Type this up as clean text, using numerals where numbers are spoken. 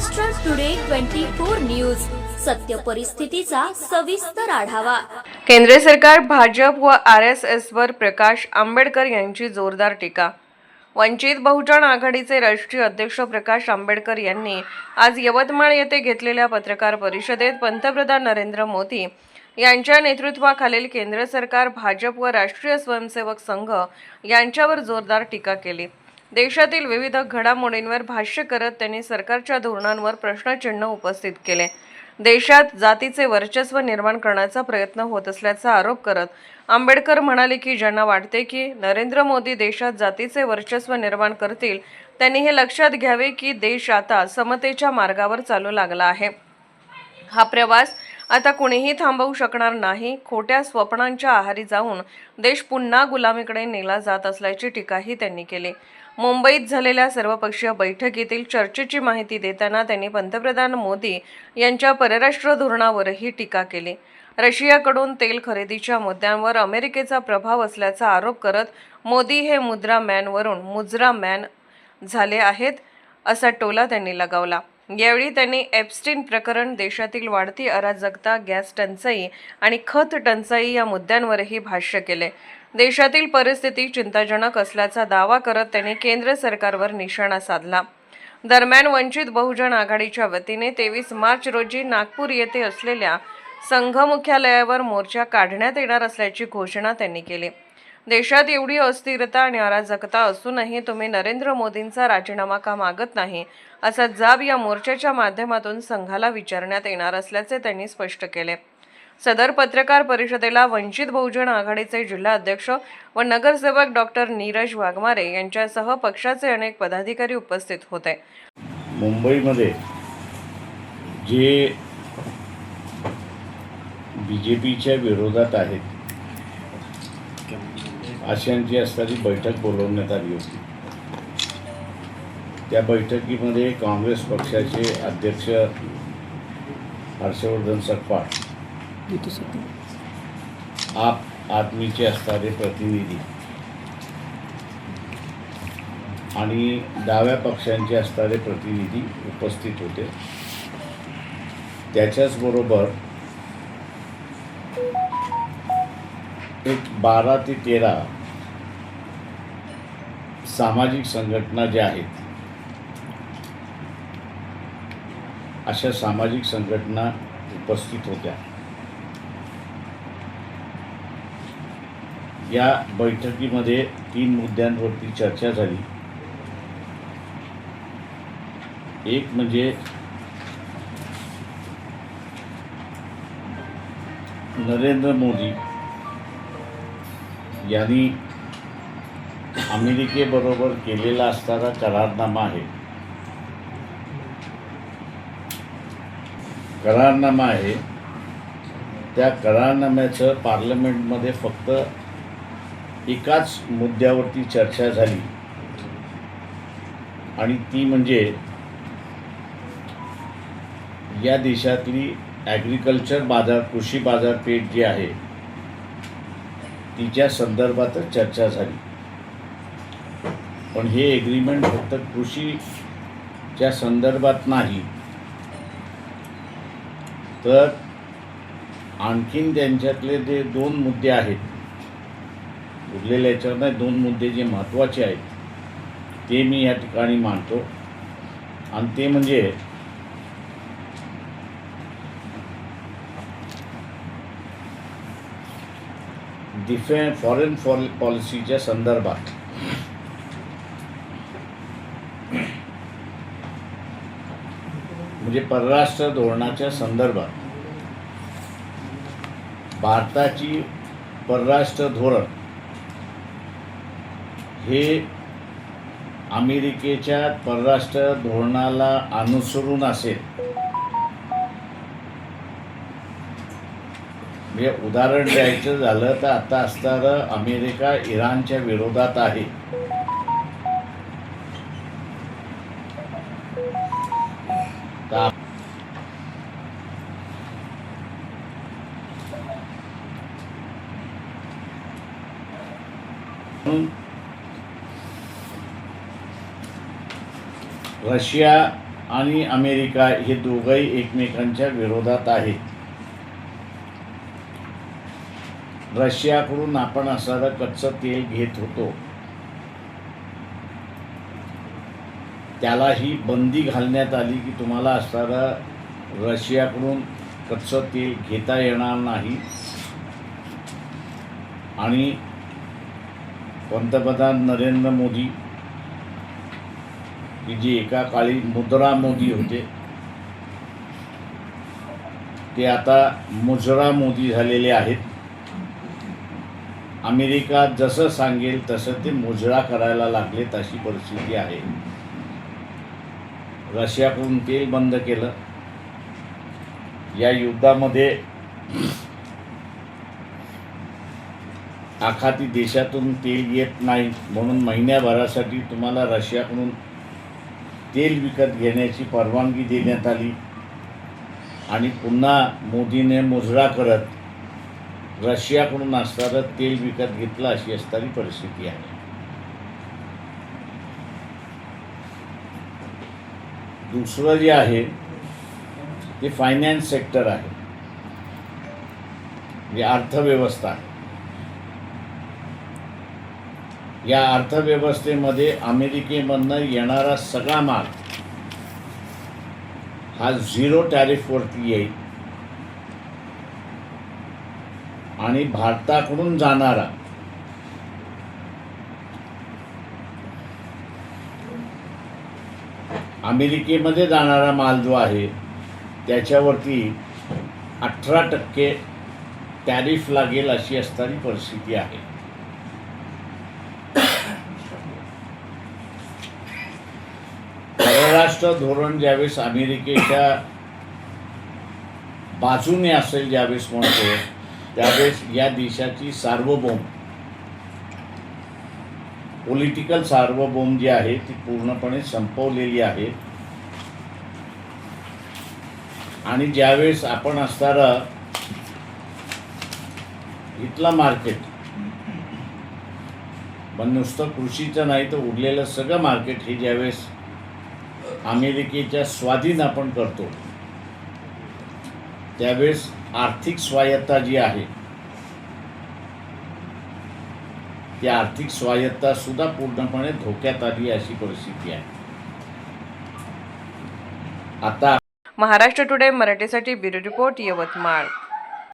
Maharashtra today 24 news, सत्य परिस्थितीचा सविस्तर आढावा। केंद्र सरकार, भाजप व RSS वर प्रकाश आंबेडकर यांची जोरदार टीका। वंचित बहुजन आघाडीचे राष्ट्रीय अध्यक्ष प्रकाश आंबेडकर यांनी आज यवतमाळ येथे घेतलेल्या पत्रकार परिषदेत पंतप्रधान नरेंद्र मोदी यांच्या नेतृत्वाखालील केंद्र सरकार, भाजप व राष्ट्रीय स्वयंसेवक संघ यांच्यावर जोरदार टीका केली। देशातील विविध घडामोडींवर भाष्य करत त्यांनी सरकारच्या धोरणांवर प्रश्नचिन्ह उपस्थित केले। देशात जातीचे वर्चस्व निर्माण करण्याचा प्रयत्न होत असल्याचा आरोप करत आंबेडकर म्हणाले की ज्यांना वाटते की नरेंद्र मोदी देशात जातीचे वर्चस्व निर्माण करतील, त्यांनी हे लक्षात घ्यावे की देश आता समतेच्या मार्गावर चालू लागला आहे। हा प्रवास आता कुणीही थांबवू शकणार नाही। खोट्या स्वप्नांच्या आहारी जाऊन देश पुन्हा गुलामीकडे नेला जात असल्याची टीकाही त्यांनी केली। मुंबईत झालेल्या सर्वपक्षीय बैठकीतील चर्चेची माहिती देताना त्यांनी पंतप्रधान मोदी यांच्या परराष्ट्र धोरणावरही टीका केली। रशियाकडून तेल खरेदीच्या मुद्द्यांवर अमेरिकेचा प्रभाव असल्याचा आरोप करत मोदी हे मुद्रा मॅनवरून मुजरा मॅन झाले आहेत, असा टोला त्यांनी लगावला। यावेळी त्यांनी एप्स्टीन प्रकरण, देशातील वाढती अराजकता, गॅस टंचाई आणि खत टंचाई या मुद्द्यांवरही भाष्य केले। देशातील परिस्थिती चिंताजनक असल्याचा दावा करत त्यांनी केंद्र सरकारवर निशाणा साधला। दरम्यान वंचित बहुजन आघाडीच्या वतीने 23 मार्च रोजी नागपूर येथे असलेल्या संघ मुख्यालयावर मोर्चा काढण्यात येणार असल्याची घोषणा त्यांनी केली। देशात एवढी अस्थिरता आणि अराजकता असूनही तुम्ही नरेंद्र मोदींचा राजीनामा का मागत नाही, असा जाब या मोर्चाच्या माध्यमातून संघाला विचारण्यात येणार असल्याचे त्यांनी स्पष्ट केले। सदर पत्रकार परिषदेला वंचित बहुजन आघाडीचे जिल्हा अध्यक्ष व नगरसेवक डॉक्टर नीरज वाघमारे यांच्यासह पक्षाचे अनेक पदाधिकारी उपस्थित होते। मुंबईमध्ये जे BJPच्या विरोधात आहेत अशांची असणारी बैठक बोलवण्यात आली होती। त्या बैठकीमध्ये काँग्रेस पक्षाचे अध्यक्ष हर्षवर्धन सपकाळ, आप आदमीचे असणारे प्रतिनिधी आणि डाव्या पक्षांचे असणारे प्रतिनिधी उपस्थित होते। त्याच्याचबरोबर एक 12 ते 13 सामाजिक संघटना ज्या आहेत अशा सामाजिक संघटना उपस्थित होत्या। या बैठकीमध्ये 3 मुद्द्यांवरती चर्चा झाली। एक म्हणजे नरेंद्र मोदी यांनी अमेरिकेबरोबर केलेला असणारा करारनामा आहे। त्या करारनाम्याचं पार्लमेंटमध्ये फक्त एकाच मुद्द्यावरती चर्चा झाली आणि ती म्हणजे या देशातली ॲग्रिकल्चर बाजार, कृषी बाजारपेठ जी आहे तिच्या संदर्भातच चर्चा झाली। पण हे एग्रीमेंट फक्त कृषीच्या संदर्भात नाही, तर आणखीन त्यांच्यातले जे 2 मुद्दे आहेत, उरलेल्या याच्यावर नाही, 2 मुद्दे जे महत्त्वाचे आहेत ते मी या ठिकाणी मांडतो। आणि ते म्हणजे फॉरेन पॉलिसीच्या संदर्भात म्हणजे परराष्ट्र धोरणाच्या संदर्भात भारताची परराष्ट्र धोरण हे अमेरिकेच्या परराष्ट्र धोरणाला अनुसरून असेल। म्हणजे उदाहरण द्यायचं झालं तर आता असणारं अमेरिका इराणच्या विरोधात आहे, रशिया आणि अमेरिका हे दोघंही एकमेकांच्या विरोधात आहेत. रशियाकडून आपण असणारं कच्चं तेल घेत होतो, त्याला ही बंदी घालण्यात आली की तुम्हाला असणारं रशियाकडून कच्चं तेल घेता येणार नाही. आणि पंतप्रधान नरेंद्र मोदी की जे एका काळी मुद्रा मोदी होते, ते आता मुजरा मोदी झालेले आहेत. अमेरिका जसं सांगेल तसं ते मुजरा करायला लागलेत, अशी परिस्थिती आहे. रशियाकडून तेल बंद केलं. या युद्धामध्ये आखाती देशातून तेल येत नाही, म्हणून महिन्याभरासाठी तुम्हाला रशियाकडून तेल विकत घेण्याची परवानगी देण्यात आली. आणि पुन्हा मोदीने मुजरा करत रशियाकडून असणारं तेल विकत घेतलं, अशी असणारी परिस्थिती आहे. दुसरं जे आहे ते फायनान्स सेक्टर आहे, म्हणजे अर्थव्यवस्था आहे. या अर्थव्यवस्थेमध्ये अमेरिकेमधनं येणारा सगळा माल हा 0 टॅरिफवरती येईल. आणि भारताकडून जाणारा अमेरिकेमध्ये जाणारा माल जो आहे त्याच्यावरती 18% टॅरिफ लागेल, अशी असणारी परिस्थिती आहे. परराष्ट्र धोरण ज्यावेळेस अमेरिकेच्या बाजूने असेल, ज्यावेळेस म्हणतो, त्यावेळेस या देशाची सार्वभौम पॉलिटिकल सार्वभौम जी आहे ती पूर्णपणे संपवलेली आहे. आणि ज्यावेळेस आपण असणारा इथला मार्केट, पण नुसतं कृषीचं नाही तर उरलेलं सगळं मार्केट हे ज्यावेळेस अमेरिकेच्या स्वाधीन आपण करतो, त्यावेळेस आर्थिक स्वायत्ता जी आहे ती आर्थिक स्वायत्ता सुद्धा पूर्णपणे धोक्यात आली, अशी परिस्थिती आहे आता. महाराष्ट्र टुडे मराठीसाठी ब्युरो रिपोर्ट, यवतमाळ.